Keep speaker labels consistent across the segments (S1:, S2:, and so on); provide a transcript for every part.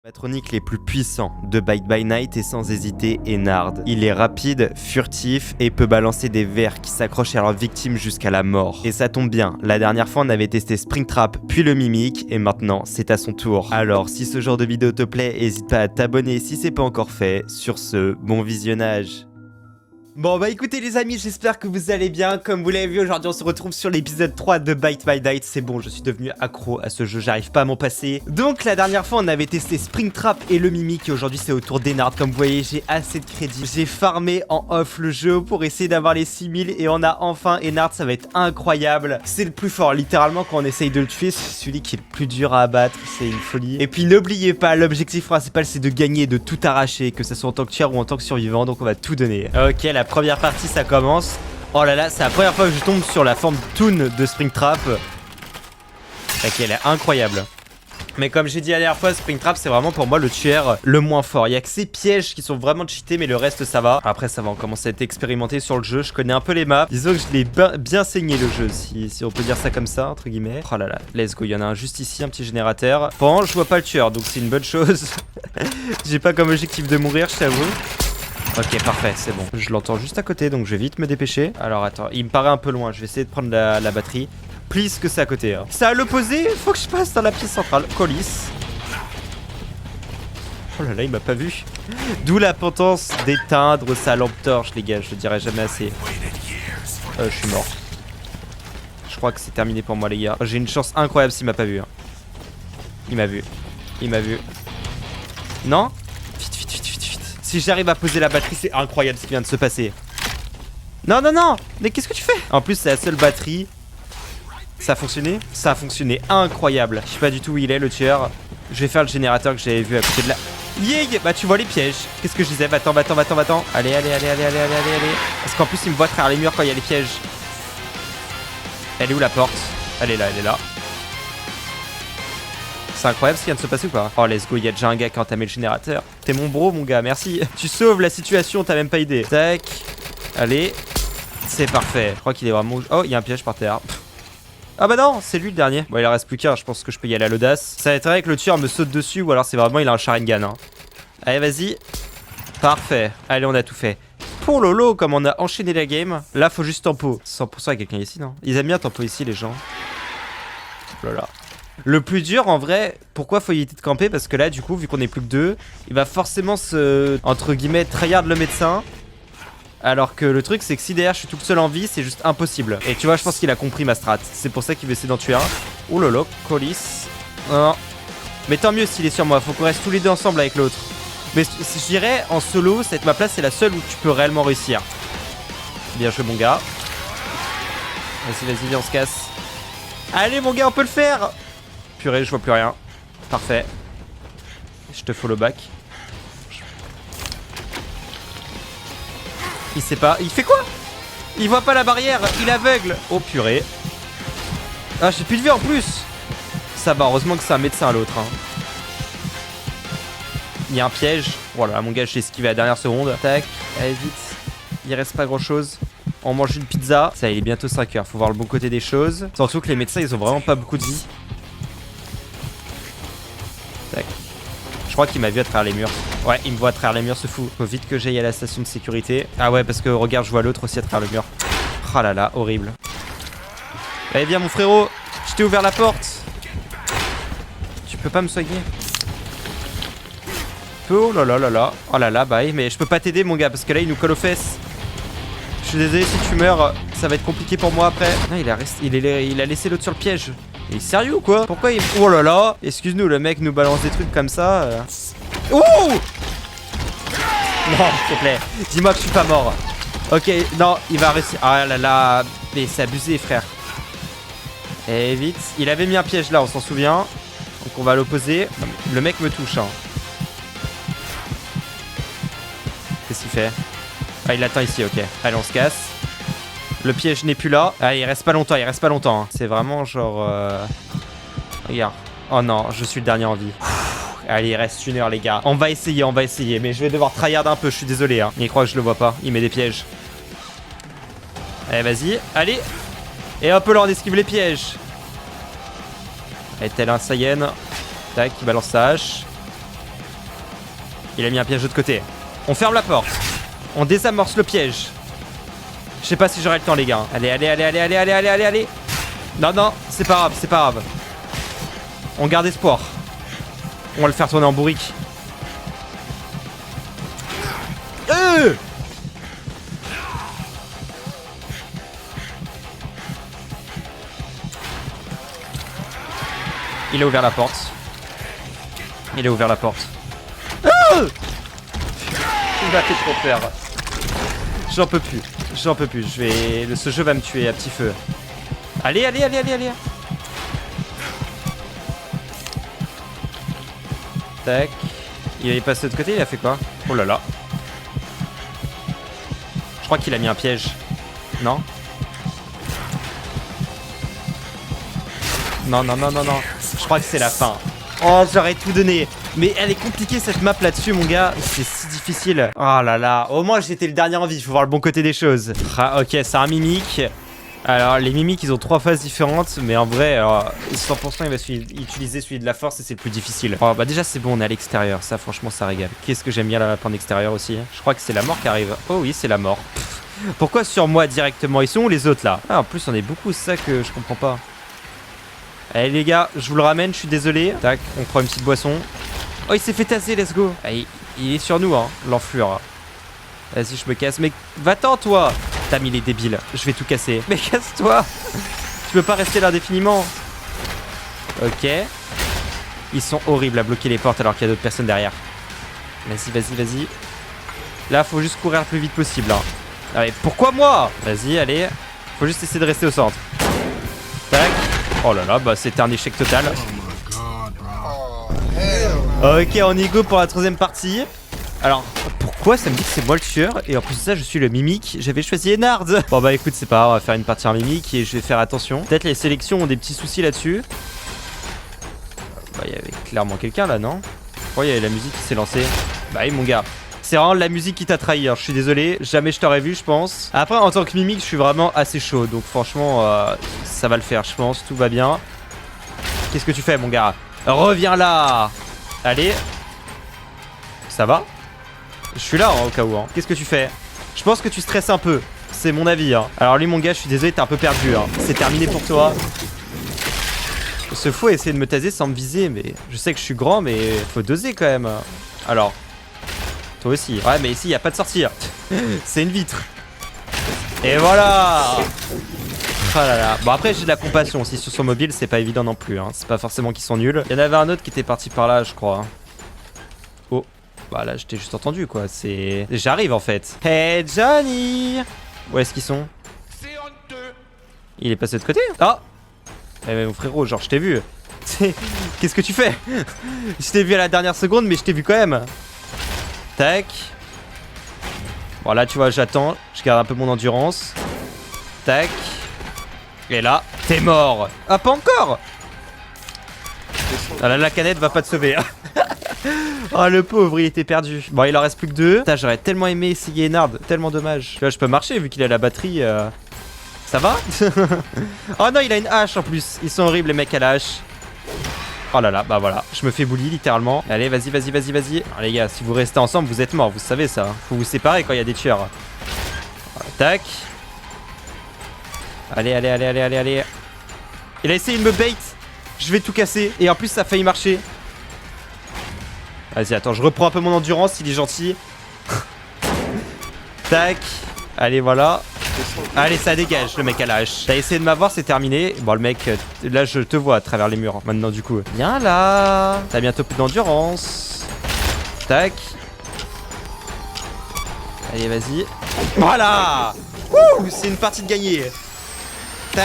S1: Animatroniques les plus puissants de Byte by Night et sans hésiter Ennard. Il est rapide, furtif et peut balancer des vers qui s'accrochent à leurs victimes jusqu'à la mort. Et ça tombe bien, la dernière fois on avait testé Springtrap puis le Mimic et maintenant c'est à son tour. Alors si ce genre de vidéo te plaît, n'hésite pas à t'abonner si c'est pas encore fait. Sur ce, bon visionnage. Bon bah écoutez les amis, j'espère que vous allez bien. Comme vous l'avez vu, aujourd'hui on se retrouve sur l'épisode 3 de Byte by Night. C'est bon, je suis devenu accro à ce jeu, j'arrive pas à m'en passer. Donc la dernière fois on avait testé Springtrap et le Mimic et aujourd'hui c'est au tour d'Ennard. Comme vous voyez, j'ai assez de crédits. J'ai farmé en off le jeu pour essayer d'avoir les 6000 et on a enfin Ennard, ça va être incroyable. C'est le plus fort, littéralement quand on essaye de le tuer, c'est celui qui est le plus dur à abattre, c'est une folie. Et puis n'oubliez pas, l'objectif principal c'est de gagner, de tout arracher, que ce soit en tant que tueur ou en tant que survivant, donc on va tout donner. Ok, la première partie ça commence. Oh là là, c'est la première fois que je tombe sur la forme toon de Springtrap. Ok, elle est incroyable. Mais comme j'ai dit la dernière fois, Springtrap c'est vraiment pour moi le tueur le moins fort. Il y a que ces pièges qui sont vraiment cheatés, mais le reste ça va. Après ça va, on commence à être expérimenté sur le jeu. Je connais un peu les maps. Disons que je l'ai bien saigné le jeu, si on peut dire ça comme ça, entre guillemets. Oh là là, let's go, il y en a un juste ici, un petit générateur. Bon, je vois pas le tueur, donc c'est une bonne chose. J'ai pas comme objectif de mourir, je t'avoue. Ok, parfait, c'est bon. Je l'entends juste à côté, donc je vais vite me dépêcher. Alors attends, il me paraît un peu loin. Je vais essayer de prendre la batterie. Please que c'est à côté. Hein. C'est à l'opposé, faut que je passe dans la pièce centrale. Colis. Oh là là, il m'a pas vu. D'où l'importance d'éteindre sa lampe torche, les gars. Je le dirai jamais assez. Je suis mort. Je crois que c'est terminé pour moi, les gars. J'ai une chance incroyable s'il m'a pas vu. Hein. Il m'a vu. Il m'a vu. Non ? Si j'arrive à poser la batterie, c'est incroyable ce qui vient de se passer. Non, non, non. Mais qu'est-ce que tu fais? En plus, c'est la seule batterie. Ça a fonctionné? Ça a fonctionné. Incroyable. Je sais pas du tout où il est, le tueur. Je vais faire le générateur que j'avais vu à côté de la... Yeah. Bah, tu vois les pièges. Qu'est-ce que je disais? Va-t'en. Allez. Parce qu'en plus, il me voit à travers les murs quand il y a les pièges. Elle est où la porte? Elle est là. C'est incroyable ce qui vient de se passer ou pas? Oh let's go, il y a déjà un gars qui a entamé le générateur. T'es mon bro mon gars, merci. Tu sauves la situation, t'as même pas idée. Tac. Allez. C'est parfait. Je crois qu'il est vraiment... Oh, il y a un piège par terre. Ah bah non, c'est lui le dernier. Bon, il en reste plus qu'un, je pense que je peux y aller à l'audace. Ça va être vrai que le tueur me saute dessus ou alors c'est vraiment il a un Sharingan. Hein. Allez, vas-y. Parfait. Allez, on a tout fait. Pour Lolo, comme on a enchaîné la game, là faut juste tempo. 100% à quelqu'un ici, non? Ils aiment bien tempo ici les gens. Oh là là. Le plus dur en vrai, pourquoi faut éviter de camper? Parce que là du coup vu qu'on est plus que deux, il va forcément se, entre guillemets, tryhard le médecin. Alors que le truc c'est que si derrière je suis tout seul en vie, c'est juste impossible. Et tu vois, je pense qu'il a compris ma strat. C'est pour ça qu'il veut essayer d'en tuer un. Oh lolo, colis. Non. Mais tant mieux s'il est sur moi, faut qu'on reste tous les deux ensemble avec l'autre. Mais je dirais en solo, cette map là c'est la seule où tu peux réellement réussir. Bien joué mon gars. Vas-y, viens on se casse. Allez mon gars, on peut le faire. Purée, je vois plus rien. Parfait. Je te follow back. Il sait pas. Il fait quoi? Il voit pas la barrière. Il est aveugle. Oh purée. Ah, j'ai plus de vie en plus. Ça va, heureusement que c'est un médecin à l'autre. Hein. Il y a un piège. Voilà, mon gars, j'ai esquivé à la dernière seconde. Tac. Allez, vite. Il reste pas grand chose. On mange une pizza. Ça, il est bientôt 5 heures. Faut voir le bon côté des choses. Surtout que les médecins, ils ont vraiment pas beaucoup de vie. Tac. Je crois qu'il m'a vu à travers les murs. Ouais, il me voit à travers les murs, ce fou. Faut vite que j'aille à la station de sécurité. Ah ouais, parce que regarde, je vois l'autre aussi à travers le mur. Oh là là, horrible. Allez, viens mon frérot. Je t'ai ouvert la porte. Tu peux pas me soigner? Oh là là là là. Oh là là, bye. Mais je peux pas t'aider mon gars, parce que là il nous colle aux fesses. Je suis désolé, si tu meurs, ça va être compliqué pour moi après. Non, il a laissé l'autre sur le piège. Il est sérieux ou quoi? Pourquoi il... Oh là là. Excuse-nous, le mec nous balance des trucs comme ça. Oh. Non, s'il te plaît. Dis-moi que je suis pas mort. Ok, non, il va réussir. Ah là là. Mais c'est abusé, frère. Et vite. Il avait mis un piège là, on s'en souvient. Donc on va l'opposer. Le mec me touche. Hein. Qu'est-ce qu'il fait? Ah, il attend ici, ok. Allez, on se casse. Le piège n'est plus là. Ah, il reste pas longtemps, hein. C'est vraiment genre... Regarde. Oh non, je suis le dernier en vie. Allez, il reste 1 heure, les gars. On va essayer. Mais je vais devoir tryhard un peu, je suis désolé. Hein. Il croit que je le vois pas. Il met des pièges. Allez, vas-y. Allez. Et hop là, on esquive les pièges. Et tel un Saiyan. Tac, il balance sa hache. Il a mis un piège de l'autre côté. On ferme la porte. On désamorce le piège. Je sais pas si j'aurai le temps les gars. Allez, allez, allez, allez, allez, allez, allez, allez, allez. Non, non, c'est pas grave, c'est pas grave. On garde espoir. On va le faire tourner en bourrique. Il a ouvert la porte. Il a ouvert la porte. Il m'a fait trop peur. J'en peux plus. J'en peux plus. Ce jeu va me tuer à petit feu. Allez, allez, allez, allez, allez. Tac. Il est passé de l'autre côté, il a fait quoi? Oh là là. Je crois qu'il a mis un piège. Non? Non, non, non, non, non. Je crois que c'est la fin. Oh, j'aurais tout donné. Mais elle est compliquée cette map là-dessus, mon gars. C'est si difficile. Oh là là. Au moins, j'étais le dernier en vie. Il faut voir le bon côté des choses. Ah, ok, c'est un mimique. Alors, les mimiques, ils ont 3 phases différentes. Mais en vrai, 100% il va utiliser celui de la force et c'est le plus difficile. Oh, bah déjà, c'est bon, on est à l'extérieur. Ça, franchement, ça régale. Qu'est-ce que j'aime bien la map en extérieur aussi. Je crois que c'est la mort qui arrive. Oh oui, c'est la mort. Pff, pourquoi sur moi directement? Ils sont où les autres là? Ah, en plus, on est beaucoup, c'est ça que je comprends pas. Allez les gars, je vous le ramène, je suis désolé. Tac, on prend une petite boisson. Oh, il s'est fait taser, let's go. Ah, il est sur nous, hein, l'enflure. Vas-y, je me casse. Mais va-t'en, toi. T'as mis les débiles. Je vais tout casser. Mais casse-toi. Tu peux pas rester là indéfiniment. Ok. Ils sont horribles à bloquer les portes alors qu'il y a d'autres personnes derrière. Vas-y, vas-y, vas-y. Là, faut juste courir le plus vite possible. Hein. Allez, pourquoi moi? Vas-y, allez. Faut juste essayer de rester au centre. Tac. Oh là là, bah c'était un échec total. Ok, on y go pour la 3ème partie. Alors, pourquoi ça me dit que c'est moi le tueur? Et en plus de ça, je suis le mimique. J'avais choisi Ennard. Bon bah écoute, c'est pas grave, on va faire une partie en mimique et je vais faire attention. Peut-être les sélections ont des petits soucis là-dessus. Bah il y avait clairement quelqu'un là, non? Oh, il y avait la musique qui s'est lancée. Bah oui mon gars. C'est vraiment la musique qui t'a trahi, hein. Je suis désolé, jamais je t'aurais vu je pense. Après en tant que mimique je suis vraiment assez chaud. Donc franchement ça va le faire je pense, tout va bien. Qu'est-ce que tu fais mon gars? Reviens là. Allez. Ça va? Je suis là hein, au cas où hein. Qu'est-ce que tu fais? Je pense que tu stresses un peu. C'est mon avis hein. Alors lui mon gars je suis désolé, t'es un peu perdu hein. C'est terminé pour toi. Ce fou a essayé de me taser sans me viser. Mais je sais que je suis grand mais faut doser quand même. Alors toi aussi. Ouais mais ici il n'y a pas de sortie. C'est une vitre. Et voilà. Oh là là. Bon après j'ai de la compassion. Si sur son mobile c'est pas évident non plus hein. C'est pas forcément qu'ils sont nuls. Il y en avait un autre qui était parti par là je crois. Oh. Bah là je t'ai juste entendu quoi. C'est... J'arrive en fait. Hey Johnny. Où est-ce qu'ils sont? Il est passé de l'autre côté. Ah. Eh mon frérot genre je t'ai vu. Qu'est-ce que tu fais? Je t'ai vu à la dernière seconde mais je t'ai vu quand même. Tac. Bon là tu vois j'attends. Je garde un peu mon endurance. Tac. Et là t'es mort. Ah pas encore. Ah là la canette va pas te sauver. Oh le pauvre il était perdu. Bon il en reste plus que 2. Putain j'aurais tellement aimé essayer Ennard. Tellement dommage. Là je peux marcher vu qu'il a la batterie. Ça va? Oh non il a une hache en plus. Ils sont horribles les mecs à la hache. Oh là là, bah voilà, je me fais bully littéralement. Allez, vas-y, vas-y, vas-y, vas-y. Les gars, si vous restez ensemble, vous êtes morts, vous savez ça. Faut vous séparer quand il y a des tueurs. Tac. Allez, allez, allez, allez, allez, allez. Il a essayé de me bait. Je vais tout casser. Et en plus, ça a failli marcher. Vas-y, attends, je reprends un peu mon endurance, il est gentil. Tac. Allez, voilà. Allez, ça dégage, le mec à la hache. T'as essayé de m'avoir, c'est terminé. Bon, le mec, là, je te vois à travers les murs. Maintenant, du coup. Viens là. T'as bientôt plus d'endurance. Tac. Allez, vas-y. Voilà. Wouh, c'est une partie de gagner.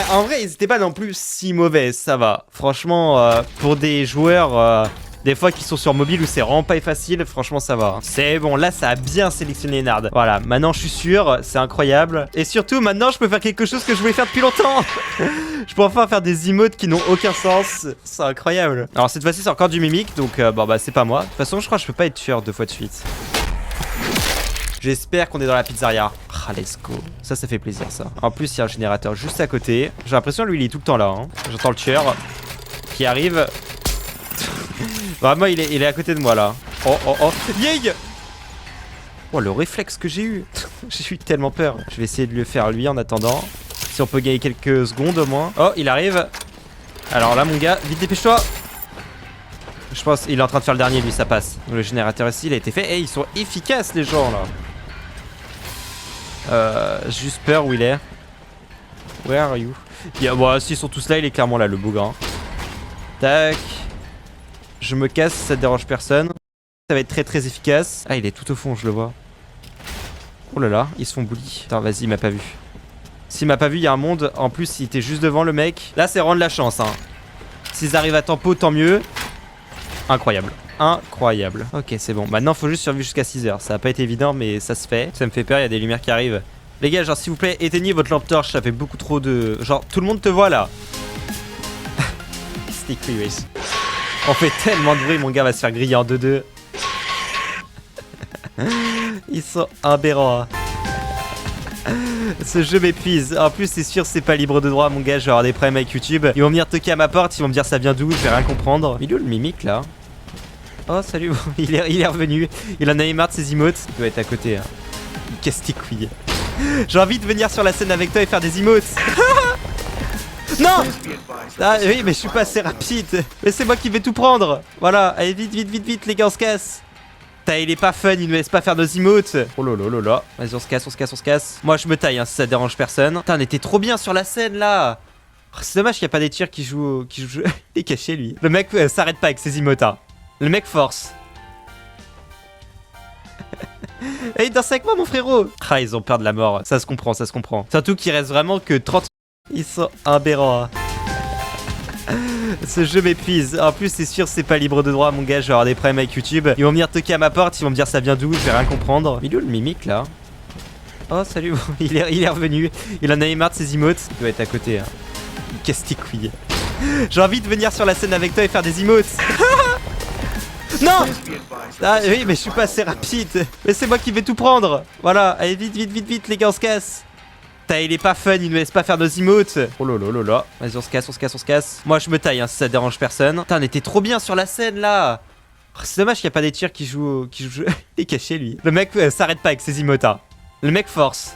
S1: En vrai, ils étaient pas non plus si mauvais, ça va. Franchement, pour des joueurs... des fois qui sont sur mobile où c'est vraiment pas facile, franchement ça va. C'est bon, là ça a bien sélectionné Ennard. Voilà, maintenant je suis sûr, c'est incroyable. Et surtout maintenant je peux faire quelque chose que je voulais faire depuis longtemps. Je peux enfin faire des emotes qui n'ont aucun sens. C'est incroyable. Alors cette fois-ci c'est encore du mimique, donc bon bah c'est pas moi. De toute façon je crois que je peux pas être tueur 2 fois de suite. J'espère qu'on est dans la pizzeria. Ah, let's go. Ça fait plaisir ça. En plus il y a un générateur juste à côté. J'ai l'impression lui il est tout le temps là. Hein. J'entends le tueur qui arrive. Vraiment il est à côté de moi là. Oh, oh, oh. Yay! Oh, le réflexe que j'ai eu. J'ai eu tellement peur. Je vais essayer de le faire lui en attendant. Si on peut gagner quelques secondes au moins. Oh, il arrive. Alors là, mon gars, vite dépêche-toi. Je pense qu'il est en train de faire le dernier, lui, ça passe. Le générateur ici, il a été fait. Eh, ils sont efficaces, les gens, là. J'ai juste peur où il est. Where are you? Bon, s'ils sont tous là, il est clairement là, le bougre. Tac. Je me casse, ça dérange personne. Ça va être très très efficace. Ah, il est tout au fond, je le vois. Oh là là, ils se font bully. Attends, vas-y, il m'a pas vu. S'il m'a pas vu, il y a un monde. En plus, il était juste devant le mec. Là, c'est rendre la chance, hein. S'ils arrivent à tempo, tant mieux. Incroyable. Incroyable. Ok, c'est bon. Maintenant, faut juste survivre jusqu'à 6 heures. Ça a pas été évident, mais ça se fait. Ça me fait peur, il y a des lumières qui arrivent. Les gars, genre, s'il vous plaît, éteignez votre lampe torche. Ça fait beaucoup trop de... Genre, tout le monde te voit, là. Sticky race. On fait tellement de bruit, mon gars va se faire griller en 2-2. Ils sont aberrants. Ce jeu m'épuise. En plus, c'est sûr, c'est pas libre de droit, mon gars. Je vais avoir des problèmes avec YouTube. Ils vont venir toquer à ma porte. Ils vont me dire ça vient d'où. Je vais rien comprendre. Il est où le mimique là? Oh, salut. il est revenu. Il en a eu marre de ses emotes. Il doit être à côté. Hein. Qu'est-ce qu'il couille. J'ai envie de venir sur la scène avec toi et faire des emotes. Non! Ah oui, mais je suis pas assez rapide. Mais c'est moi qui vais tout prendre. Voilà. Allez, vite, vite, vite, vite, les gars, on se casse. Il est pas fun, il ne laisse pas faire nos emotes. Oh là là là là. Vas-y, on se casse, on se casse, on se casse. Moi, je me taille, hein, si ça dérange personne. Putain, on était trop bien sur la scène, là. Oh, c'est dommage qu'il n'y a pas des tirs qui jouent... Il est caché, lui. Le mec s'arrête pas avec ses emotes, hein. Le mec force. Et il danse avec moi, mon frérot. Ah, ils ont peur de la mort. Ça se comprend, ça se comprend. Surtout qu'il reste vraiment que 30... Ils sont aberrants, hein. Ce jeu m'épuise. En plus, c'est sûr, c'est pas libre de droit, mon gars. Je vais avoir des problèmes avec YouTube. Ils vont venir toquer à ma porte. Ils vont me dire ça vient d'où. Je vais rien comprendre. Il est où le mimique là? Oh, salut. il est revenu. Il en a eu marre de ses emotes. Il doit être à côté. Hein. Qu'est-ce qu'il couille. J'ai envie de venir sur la scène avec toi et faire des emotes. Non! Ah oui, mais je suis pas assez rapide. Mais c'est moi qui vais tout prendre. Voilà. Allez, vite, vite, vite, vite, les gars, on se casse. Il est pas fun, il ne laisse pas faire nos emotes. Oh là là là là. Vas-y, on se casse, on se casse, on se casse. Moi, je me taille, hein, si ça dérange personne. Putain, on était trop bien sur la scène, là. Oh, c'est dommage qu'il n'y a pas des tirs qui jouent... Il est caché, lui. Le mec s'arrête pas avec ses emotes, hein. Le mec force.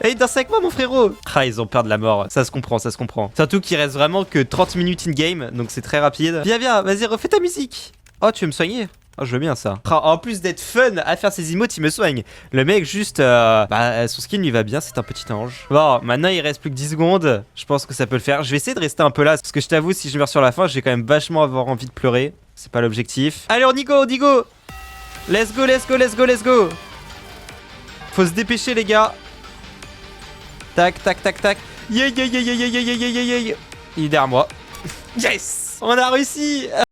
S1: Et il danse avec moi, mon frérot. Ah, ils ont peur de la mort. Ça se comprend, ça se comprend. Surtout qu'il reste vraiment que 30 minutes in-game, donc c'est très rapide. Viens, viens, vas-y, refais ta musique. Oh, tu veux me soigner? Oh, je veux bien ça. En plus d'être fun à faire ses emotes, il me soigne. Le mec, juste, son skin lui va bien, c'est un petit ange. Bon, maintenant il reste plus que 10 secondes. Je pense que ça peut le faire. Je vais essayer de rester un peu là, parce que je t'avoue, si je meurs sur la fin, je vais quand même vachement avoir envie de pleurer. C'est pas l'objectif. Allez, on y go, on y go. Let's go, let's go, let's go, let's go. Faut se dépêcher, les gars. Tac, tac, tac, tac. Yeah, yeah, yeah, yeah, yeah, yeah, yeah, yeah, yeah. Il est derrière moi. Yes! On a réussi!